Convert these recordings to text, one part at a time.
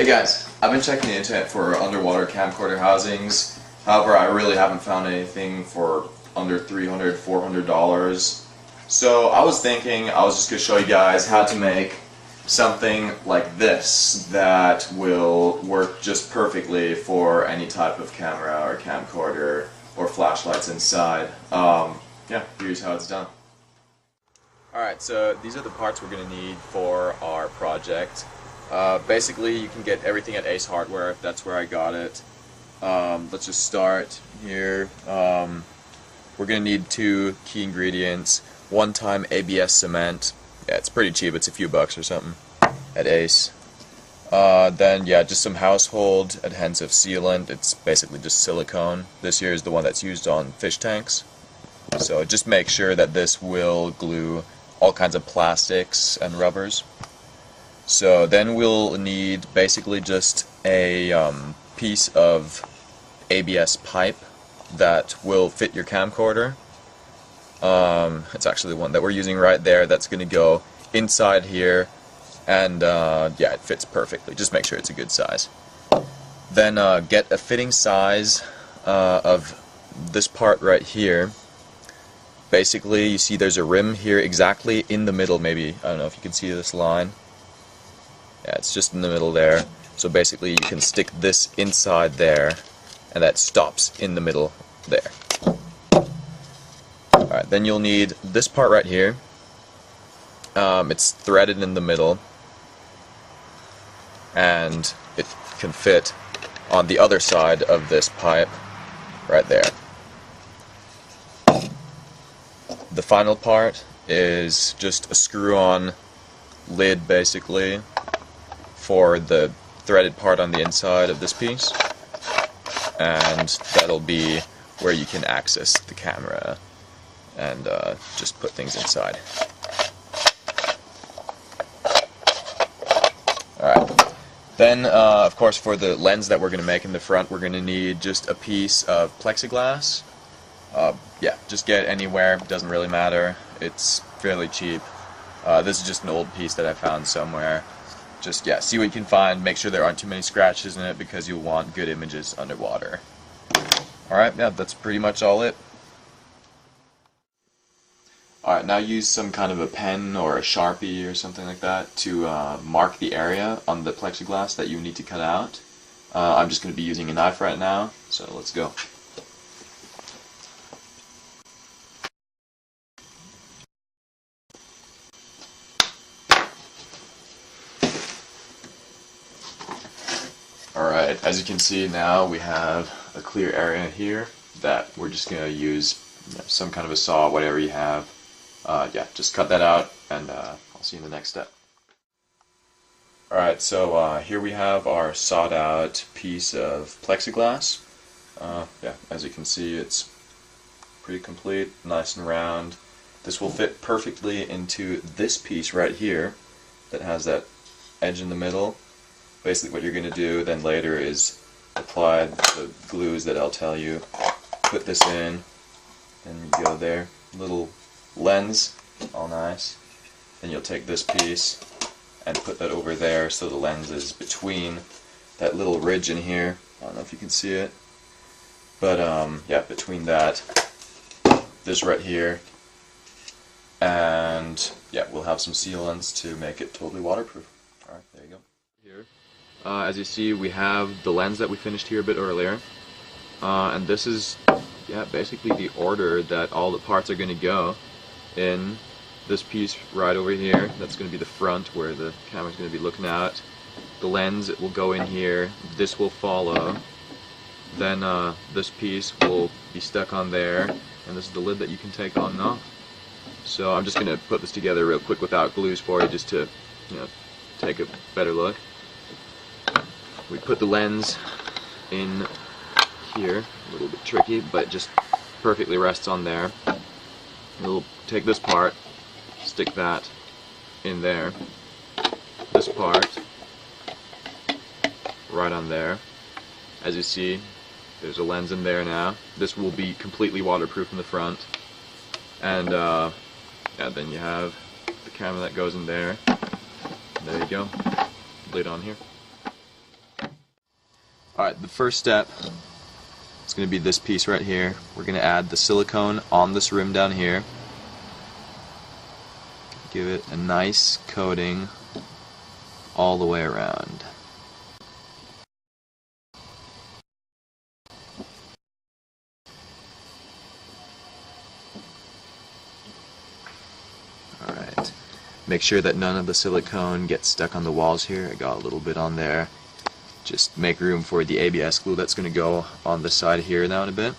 Hey guys, I've been checking the internet for underwater camcorder housings. However, I really haven't found anything for under $300, $400. So I was thinking I was just going to show you guys how to make something like this that will work just perfectly for any type of camera or camcorder or flashlights inside. Yeah, here's how it's done. Alright, so these are the parts we're going to need for our project. Basically, you can get everything at Ace Hardware if that's where I got it. Let's just start here. We're going to need 2 key ingredients. 1-time ABS cement. Yeah, it's pretty cheap. It's a few bucks or something at Ace. Then, yeah, just some household adhesive sealant. It's basically just silicone. This here is the one that's used on fish tanks. So just make sure that this will glue all kinds of plastics and rubbers. So then we'll need basically just a piece of ABS pipe that will fit your camcorder. It's actually the one that we're using right there. That's going to go inside here, and yeah, it fits perfectly. Just make sure it's a good size. Then get a fitting size of this part right here. Basically, you see there's a rim here exactly in the middle. Maybe, I don't know if you can see this line. Yeah, it's just in the middle there. So basically you can stick this inside there, and that stops in the middle there. Alright, then you'll need this part right here. It's threaded in the middle, and it can fit on the other side of this pipe right there. The final part is just a screw-on lid basically for the threaded part on the inside of this piece, and that'll be where you can access the camera and just put things inside. Alright, then of course for the lens that we're going to make in the front, we're going to need just a piece of plexiglass. Yeah, just get it anywhere, doesn't really matter, it's fairly cheap. This is just an old piece that I found somewhere. Just, yeah, see what you can find, make sure there aren't too many scratches in it because you'll want good images underwater. Alright, yeah, that's pretty much all it. Alright, now use some kind of a pen or a Sharpie or something like that to mark the area on the plexiglass that you need to cut out. I'm just going to be using a knife right now, so let's go. Alright, as you can see now we have a clear area here that we're just going to use some kind of a saw, whatever you have. Yeah, just cut that out, and I'll see you in the next step. Alright, so here we have our sawed out piece of plexiglass. Yeah, as you can see it's pretty complete, nice and round. This will fit perfectly into this piece right here that has that edge in the middle. Basically what you're going to do then later is apply the glues that I'll tell you. Put this in, and you go there. Little lens, all nice. Then you'll take this piece and put that over there so the lens is between that little ridge in here. I don't know if you can see it. But yeah, between that, this right here, and yeah, we'll have some sealants to make it totally waterproof. Alright, there you go. Here. As you see, we have the lens that we finished here a bit earlier, and this is, yeah, basically the order that all the parts are going to go in. This piece right over here, that's going to be the front where the camera's going to be looking at. The lens, it will go in here, this will follow, then this piece will be stuck on there, and this is the lid that you can take on and off. So I'm just going to put this together real quick without glues for you, just to, you know, take a better look. We put the lens in here, a little bit tricky, but just perfectly rests on there. We'll take this part, stick that in there, this part right on there. As you see, there's a lens in there now. This will be completely waterproof in the front, and yeah, then you have the camera that goes in there. There you go, lid on here. Alright, the first step is going to be this piece right here. We're going to add the silicone on this rim down here. Give it a nice coating all the way around. Alright, make sure that none of the silicone gets stuck on the walls here. I got a little bit on there. Just make room for the ABS glue that's going to go on the side here now in a bit.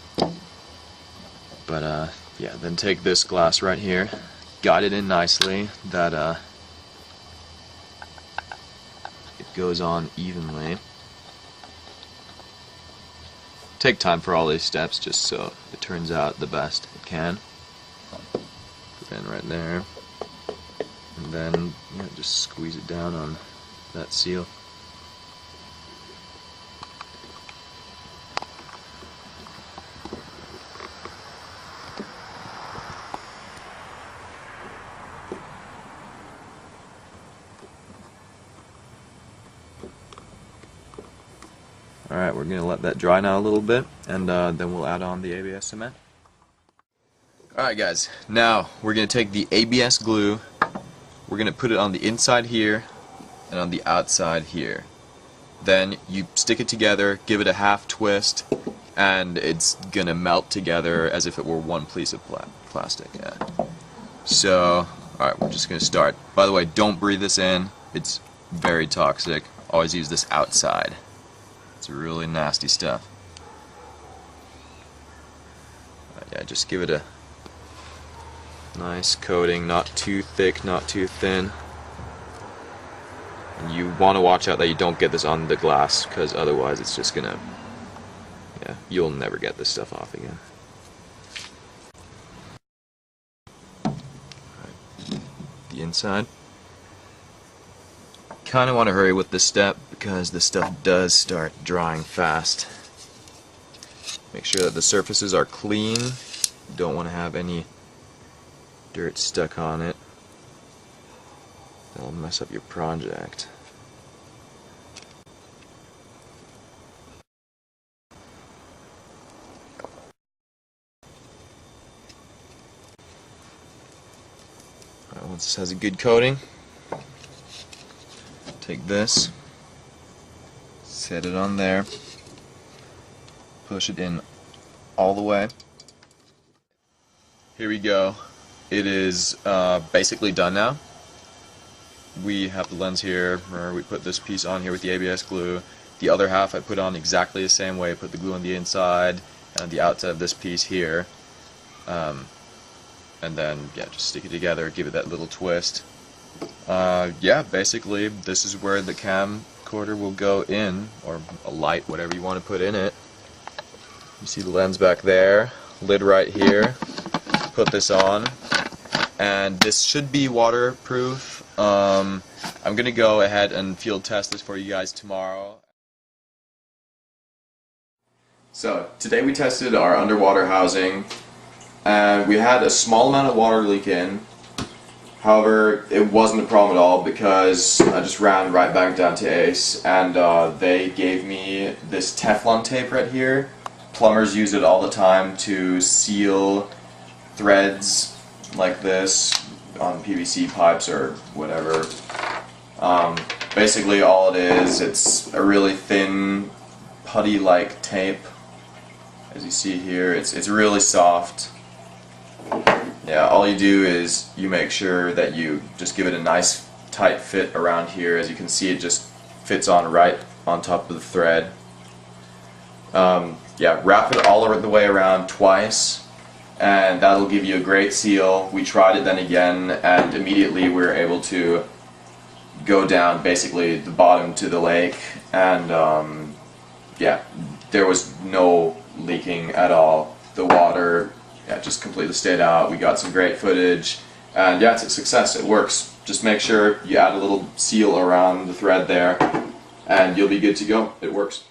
But yeah, then take this glass right here, guide it in nicely that it goes on evenly. Take time for all these steps just so it turns out the best it can. Put it in right there, and then just squeeze it down on that seal. Alright, we're going to let that dry now a little bit, and then we'll add on the ABS cement. Alright guys, now we're going to take the ABS glue, we're going to put it on the inside here and on the outside here. Then you stick it together, give it a half twist, and it's going to melt together as if it were one piece of plastic. Yeah. So, alright, we're just going to start. By the way, don't breathe this in, it's very toxic. Always use this outside. It's really nasty stuff. Yeah, just give it a nice coating, not too thick, not too thin. And you want to watch out that you don't get this on the glass, because otherwise it's just gonna, yeah, you'll never get this stuff off again. Right. The inside. Kind of want to hurry with this step because this stuff does start drying fast. Make sure that the surfaces are clean. You don't want to have any dirt stuck on it. That'll mess up your project. Alright, once this has a good coating, take this, set it on there, push it in all the way. Here we go. It is basically done now. We have the lens here, where we put this piece on here with the ABS glue. The other half I put on exactly the same way. I put the glue on the inside and the outside of this piece here. And then, yeah, just stick it together, give it that little twist. Yeah, basically this is where the camcorder will go in, or a light, whatever you want to put in it. You see the lens back there, lid right here. Put this on, and this should be waterproof. I'm gonna go ahead and field test this for you guys tomorrow. So today we tested our underwater housing, and we had a small amount of water leak in. However, it wasn't a problem at all because I just ran right back down to Ace, and they gave me this Teflon tape right here. Plumbers use it all the time to seal threads like this on PVC pipes or whatever. Basically all it is, it's a really thin putty-like tape. As you see here, it's really soft. Yeah, all you do is you make sure that you just give it a nice tight fit around here. As you can see, it just fits on right on top of the thread. Yeah, wrap it all the way around twice, and that'll give you a great seal. We tried it then again, and immediately we were able to go down basically the bottom to the lake, and yeah, there was no leaking at all. The water, yeah, just completely stayed out. We got some great footage, and yeah, it's a success. It works. Just make sure you add a little seal around the thread there, and you'll be good to go. It works.